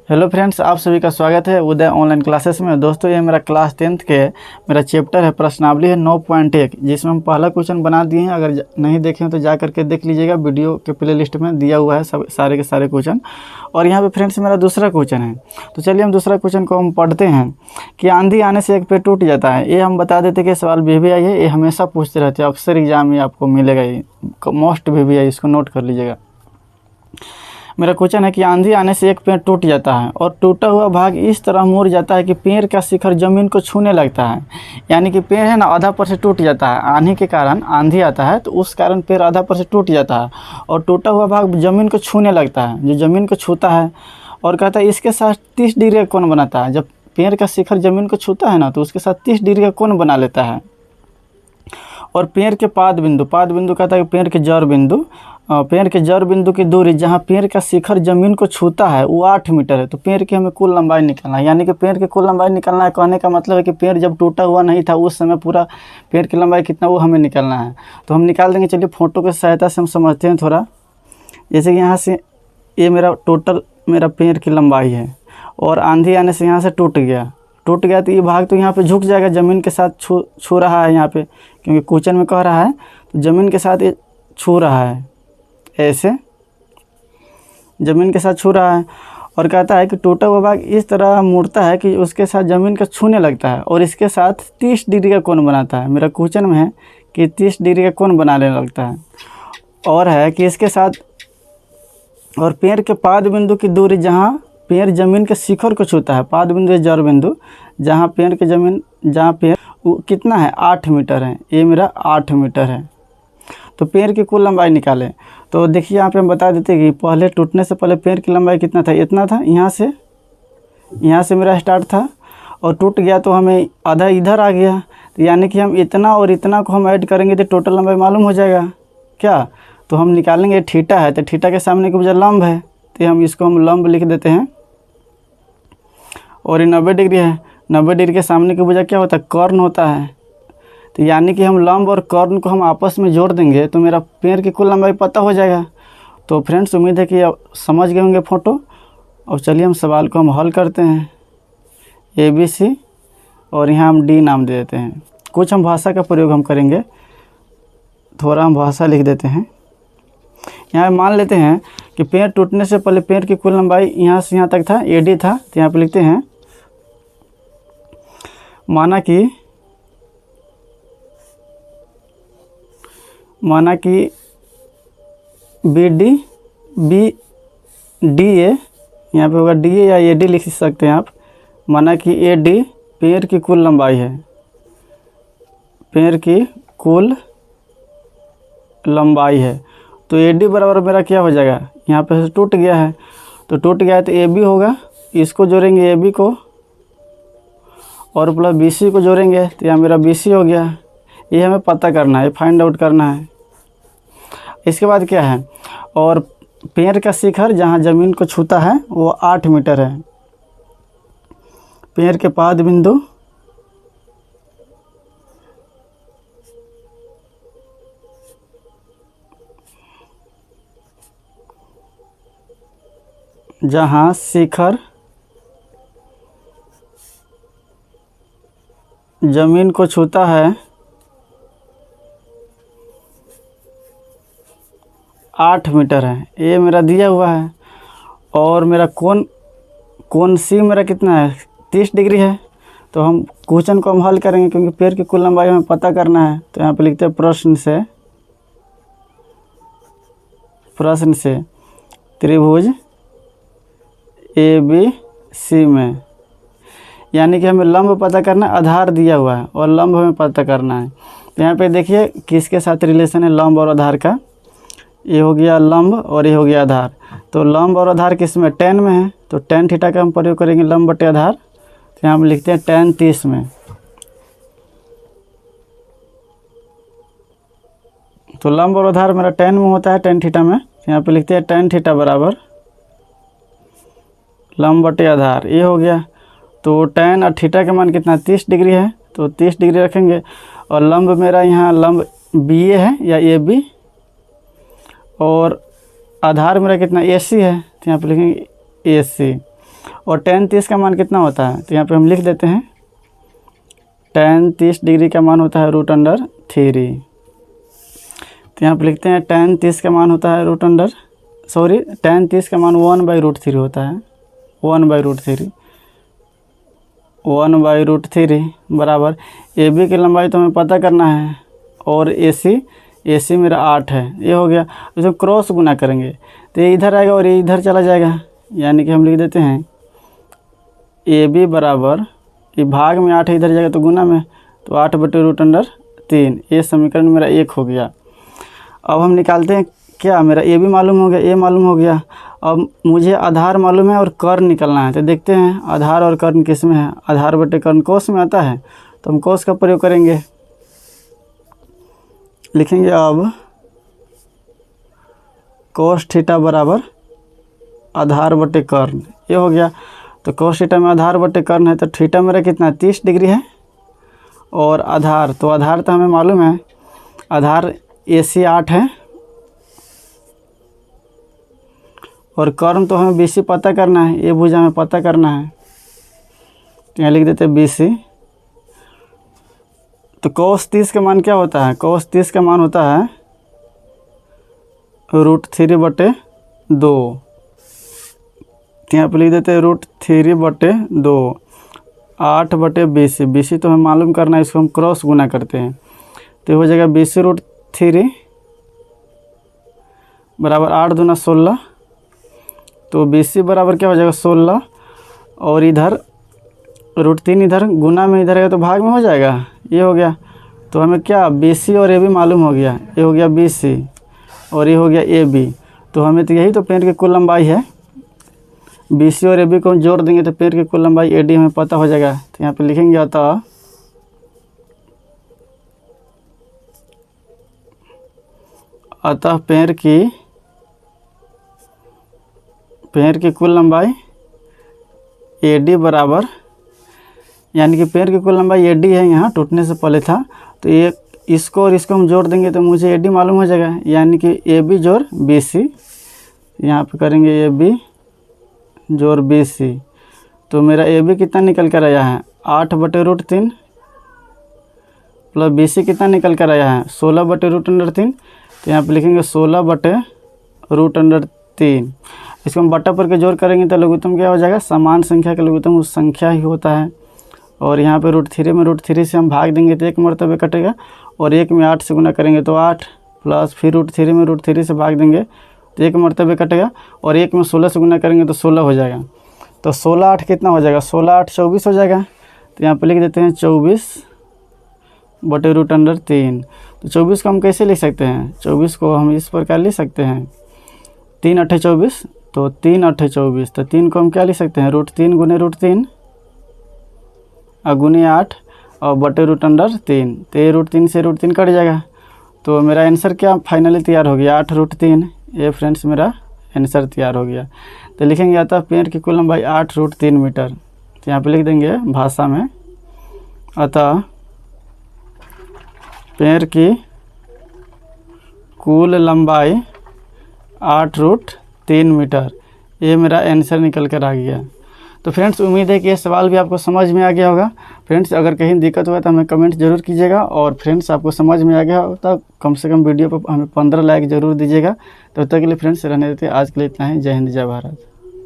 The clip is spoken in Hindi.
हेलो फ्रेंड्स, आप सभी का स्वागत है उदय ऑनलाइन क्लासेस में। दोस्तों, ये मेरा क्लास 10th के मेरा चैप्टर है प्रश्नावली है 9.1, जिसमें हम पहला क्वेश्चन बना दिए हैं। अगर नहीं देखे हैं तो जा करके देख लीजिएगा, वीडियो के प्लेलिस्ट में दिया हुआ है सब सारे के सारे क्वेश्चन। और यहाँ पे फ्रेंड्स मेरा दूसरा क्वेश्चन है, तो चलिए हम दूसरा क्वेश्चन को हम पढ़ते हैं कि आंधी आने से एक पेड़ टूट जाता है। ये हम बता देते कि सवाल VVI है, ये हमेशा पूछते रहते हैं, अक्सर एग्जाम में आपको मिलेगा, ये मोस्ट VVI, इसको नोट कर लीजिएगा। मेरा क्वेश्चन है कि आंधी आने से एक पेड़ टूट जाता है और टूटा हुआ भाग इस तरह मुड़ जाता है कि पेड़ का शिखर ज़मीन को छूने लगता है। यानी कि पेड़ है ना, आधा पर से टूट जाता है। आंधी के कारण, आंधी आता है तो उस कारण पेड़ आधा पर से टूट जाता है और टूटा हुआ भाग ज़मीन को छूने लगता है, जो ज़मीन को छूता है। और कहता है इसके साथ 30 डिग्री का कोण बनाता है। जब पेड़ का शिखर ज़मीन को छूता है ना, तो उसके साथ 30 डिग्री का कोण बना लेता है। और पेड़ के पाद बिंदु कहता है कि पेड़ के जड़ बिंदु, पेड़ के जड़ बिंदु की दूरी जहाँ पेड़ का शिखर ज़मीन को छूता है वो 8 मीटर है। तो पेड़ की हमें कुल लंबाई निकालना है, यानी कि पेड़ की कुल लंबाई निकालना है। कहने का मतलब है कि पेड़ जब टूटा हुआ नहीं था उस समय पूरा पेड़ की लंबाई कितना वो हमें निकालना है। तो हम निकाल देंगे। चलिए फोटो की सहायता से हम समझते हैं थोड़ा। जैसे कि यहाँ से ये मेरा टोटल मेरा पेड़ की लंबाई है और आंधी आने से यहाँ से टूट गया तो ये भाग तो यहाँ पे झुक जाएगा, ज़मीन के साथ छू रहा है यहाँ पे, क्योंकि क्वेश्चन में कह रहा है तो ज़मीन के साथ ये छू रहा है, ऐसे ज़मीन के साथ छू रहा है। और कहता है कि टूटा हुआ भाग इस तरह मुड़ता है कि उसके साथ ज़मीन का छूने लगता है और इसके साथ 30 डिग्री का कोण बनाता है। मेरा क्वेश्चन में है कि 30 डिग्री का कोण बनाने लगता है। और है कि इसके साथ और पेड़ के पाद बिंदु की दूरी जहाँ पेड़ ज़मीन के शिखर को छूता है, पाद बिंदु जड़ बिंदु जहाँ पेड़ के जहाँ पेड़ वो कितना है, 8 मीटर है। ये मेरा 8 मीटर है। तो पेड़ की कुल लंबाई निकालें। तो देखिए यहाँ पे हम बता देते हैं कि पहले टूटने से पहले पेड़ की लंबाई कितना था, इतना था। यहाँ से मेरा स्टार्ट था और टूट गया तो हमें आधा इधर आ गया। तो यानी कि हम इतना और इतना को हम ऐड करेंगे तो टोटल लंबाई मालूम हो जाएगा क्या। तो हम निकालेंगे, थीटा है तो थीटा के सामने की वजह लंब है, तो हम इसको हम लंब लिख देते हैं। और ये 90 डिग्री है, 90 डिग्री के सामने की वजह क्या होता है, कर्ण होता है। तो यानी कि हम लंब और कर्ण को हम आपस में जोड़ देंगे तो मेरा पेड़ की कुल लंबाई पता हो जाएगा। तो फ्रेंड्स, उम्मीद है कि आप समझ गए होंगे फोटो। और चलिए हम सवाल को हम हल करते हैं। ABC और यहाँ हम D नाम दे देते हैं। कुछ हम भाषा का प्रयोग हम करेंगे, थोड़ा हम भाषा लिख देते हैं। यहाँ मान लेते हैं कि पेड़ टूटने से पहले पेड़ की कुल लंबाई यहाँ से यहाँ तक था, AD था। तो यहाँ पे लिखते हैं माना कि BD DA, यहाँ पे होगा DA या AD लिख सकते हैं आप। माना कि AD पेड़ की कुल लंबाई है, पेड़ की कुल लंबाई है। तो AD बराबर मेरा क्या हो जाएगा, यहाँ पे टूट गया है तो टूट गया है तो AB होगा। इसको जोड़ेंगे AB को और प्लस BC को जोड़ेंगे तो यहाँ मेरा BC हो गया। ये हमें पता करना है, फाइंड आउट करना है। इसके बाद क्या है, और पेड़ का शिखर जहाँ ज़मीन को छूता है वो 8 मीटर है। पेड़ के पाद बिंदु जहाँ शिखर ज़मीन को छूता है 8 मीटर है, ये मेरा दिया हुआ है। और मेरा कोण C मेरा कितना है, 30 डिग्री है। तो हम क्वेश्चन को हम हल करेंगे, क्योंकि पेड़ की कुल लंबाई हमें पता करना है। तो यहाँ पे लिखते हैं प्रश्न से त्रिभुज ABC में, यानी कि हमें लंब पता करना है, आधार दिया हुआ है और लंब हमें पता करना है। तो यहाँ पे देखिए किसके साथ रिलेशन है लंब और आधार का। ये हो गया लंब और ये हो गया आधार। तो लंब और आधार किस में, tan में है। तो tan थीटा का हम प्रयोग करेंगे लंब बटे आधार। तो यहाँ हम लिखते हैं tan 30 में। तो लंब और आधार मेरा tan में होता है, tan थीटा में। यहाँ पे लिखते हैं tan थीटा बराबर लंब बटे आधार, ये हो गया। तो tan और थीटा का मान कितना, 30 डिग्री है। तो 30 डिग्री रखेंगे। और लंब मेरा यहाँ लंब BA है या AB, और आधार मेरा कितना AC है। तो यहाँ पे लिखेंगे AC। और tan 30 का मान कितना होता है, तो यहाँ पे हम लिख देते हैं tan 30 डिग्री का मान होता है √3। तो यहाँ पे लिखते हैं tan 30 का मान होता है tan 30 का मान 1/√3 होता है, 1/√3 बराबर AB की लंबाई तो हमें पता करना है और AC मेरा 8 है, ये हो गया। इसमें क्रॉस गुना करेंगे तो ये इधर आएगा और ये इधर चला जाएगा, यानी कि हम लिख देते हैं AB बराबर, ये भाग में 8 इधर जाएगा तो गुना में, तो 8/√3, ये समीकरण मेरा 1 हो गया। अब हम निकालते हैं क्या, मेरा AB मालूम हो गया, A मालूम हो गया। अब मुझे आधार मालूम है और कर्ण निकलना है, तो देखते हैं आधार और कर्ण किस में है। आधार बटे कर्ण कोस में आता है, तो हम कोस का प्रयोग करेंगे। लिखेंगे अब कोस थीटा बराबर आधार बटे कर्ण, ये हो गया। तो कोस थीटा में आधार बटे कर्ण है, तो थीटा मेरा कितना 30 डिग्री है, और आधार तो हमें मालूम है, आधार AC 8 है, और कर्ण तो हमें BC पता करना है, ये भुजा में पता करना है, तो यहाँ लिख देते हैं BC। तो कोस 30 का मान क्या होता है, कोस 30 का मान होता है √3/2, तो यहाँ पर लिख देते हैं √3/2, 8/BC। BC तो हमें मालूम करना है, इसको हम क्रॉस गुना करते हैं, तो हो जाएगा BC√3 बराबर 8 दूना 16, तो BC बराबर क्या हो जाएगा 16, और इधर √3 इधर गुना में इधर है तो भाग में हो जाएगा, ये हो गया। तो हमें क्या BC और AB मालूम हो गया, ये हो गया BC और ये हो गया AB। तो हमें तो यही तो पेड़ की कुल लंबाई है, BC और AB को जोड़ देंगे तो पेड़ की कुल लंबाई AD हमें पता हो जाएगा। तो यहाँ पे लिखेंगे अतः पेड़ की कुल लंबाई AD बराबर, यानी कि पेड़ की कुल लंबाई AD है, यहाँ टूटने से पहले था, तो ये इसको और इसको हम जोड़ देंगे तो मुझे AD मालूम हो जाएगा, यानी कि AB जोड़ BC। यहाँ पे करेंगे AB जोड़ BC, तो मेरा AB कितना निकल कर आया है 8/√3 प्लस BC कितना निकल कर आया है 16/√3। तो यहाँ पे लिखेंगे 16/√3। इसको हम बटा पर के जोड़ करेंगे तो लघुत्तम क्या हो जाएगा, समान संख्या का लघुत्तम उस संख्या ही होता है। और यहाँ पे √3 में √3 से हम भाग देंगे तो 1 मरतबे कटेगा, और 1 में 8 से गुना करेंगे तो 8, प्लस फिर √3 में √3 से भाग देंगे तो 1 मरतबे कटेगा, और 1 में 16 से गुना करेंगे तो 16 हो जाएगा। तो 16 8 कितना हो जाएगा, 16 8 24 हो जाएगा। तो यहाँ पे लिख देते हैं 24/√3। तो 24 को हम कैसे लिख सकते हैं, 24 को हम इस प्रकार लिख सकते हैं 3 8 24, तो 3 8 24, तो 3 को हम क्या लिख सकते हैं √3 गुने √3 गुने 8 और बटे√3। तो ये √3 से √3 कट जाएगा, तो मेरा आंसर क्या फाइनली तैयार हो गया 8√3। ये फ्रेंड्स मेरा आंसर तैयार हो गया। तो लिखेंगे अतः पेड़ की कुल लंबाई 8√3 मीटर। तो यहाँ पे लिख देंगे भाषा में, अतः पेड़ की कुल लंबाई 8√3 मीटर। ये मेरा आंसर निकल कर आ गया। तो फ्रेंड्स उम्मीद है कि ये सवाल भी आपको समझ में आ गया होगा। फ्रेंड्स अगर कहीं दिक्कत हुआ तो हमें कमेंट जरूर कीजिएगा, और फ्रेंड्स आपको समझ में आ गया हो तो कम से कम वीडियो पर हमें 15 लाइक ज़रूर दीजिएगा। तब तक के लिए फ्रेंड्स रहने देते, आज के लिए इतना ही। जय हिंद जय भारत।